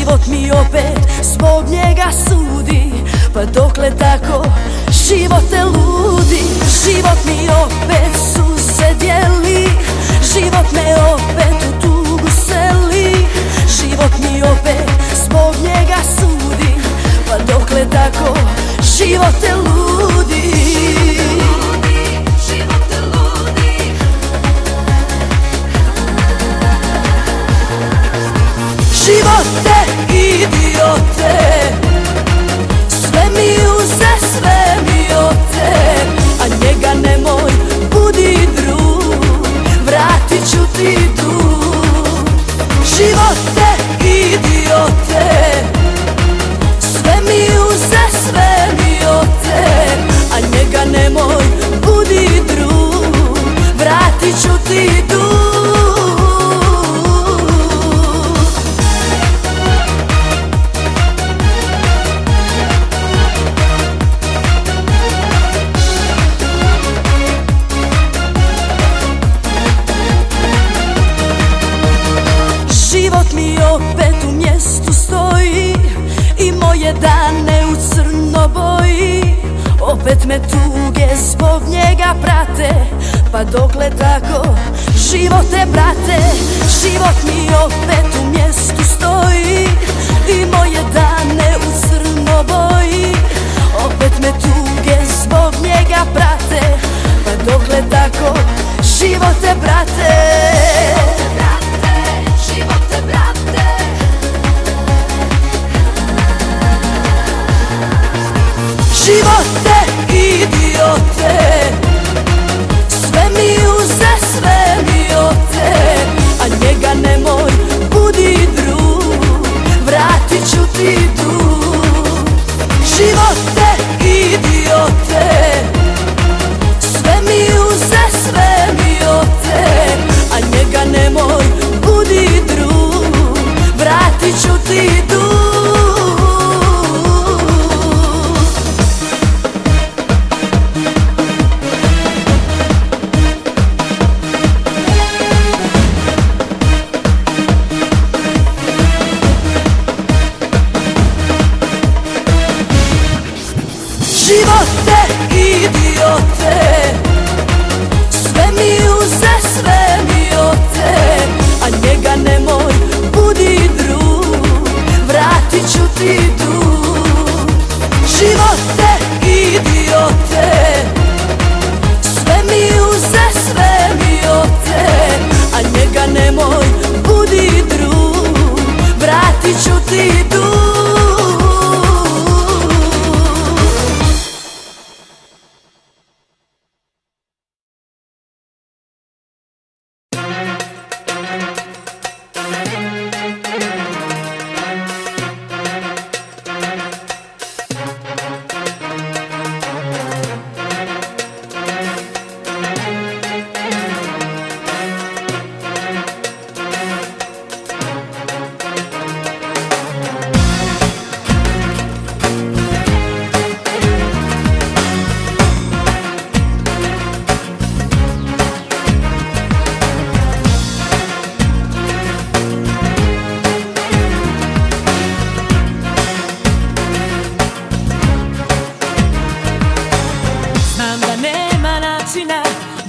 život mi opet zbog njega sudi. Pa dokle tako živote ludi? Život mi opet suze dijeli, život me opet u tugu seli. Život mi opet zbog njega sudi. Pa dokle tako živote ludi? Živote, idiote, sve mi uze, sve mi ote, a njega nemoj, budi drug, vratit ću ti dug. Živote, idiote, sve mi uze, sve mi ote, a njega nemoj, budi drug, vratit ću ti dug. Život mi opet u mjestu stoji i moje dane u crno boji. Opet me tuge zbog njega prate, pa dokle tako živote brate? Život mi opet u mjestu stoji i moje dane u crno boji. Opet me tuge zbog njega prate, pa dokle tako živote brate? Živote, idiote, sve mi uze, sve mi ote, a njega nemoj, budi drug, vratit ću ti dug. Živote, idiote, sve mi uze, sve mi ote, a njega nemoj, budi drug, vratit ću ti dug. Živote, idiote, sve mi uze, sve mi ote, a njega nemoj, budi drug, vratit ću ti dug. Živote, idiote, sve mi uze, sve mi ote, a njega nemoj, budi drug, vratit ću ti dug.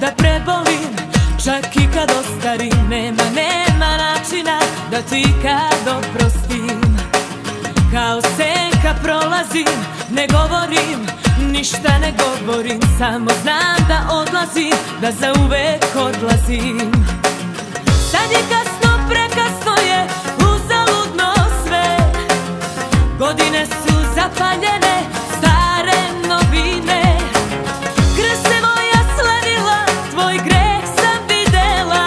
Da prebolim, čak i kad ostarim, nema načina da ti kad oprostim. Kao senka prolazim, ne govorim, ništa ne govorim, samo znam da odlazim, da zauvek odlazim. Sad je kasno, prekasno je, uzaludno sve, godine su zapaljene, stare novine. Krst se moja sledila, tvoj greh sam videla,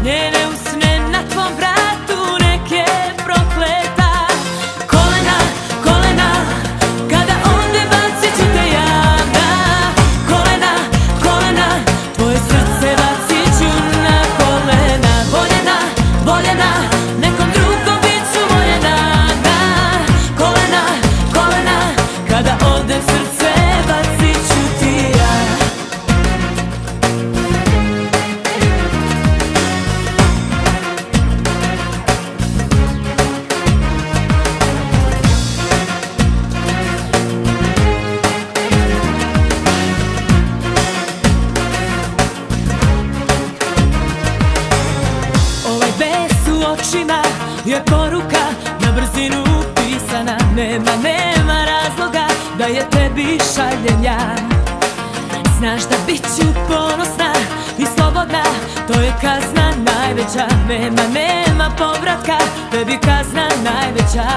njene usne na tvom vratu neke prokleta. Kolena, kolena, kada onde bacit ću te ja na kolena, kolena, tvoje srce bacit ću na kolena. Voljena, voljena, nekom drugom bit ću voljena na kolena, kolena. koje tebi šaljem ja. Znaš da bit ću ponosna i slobodna, to je kazna najveća. Nema povratka, tebi kazna najveća.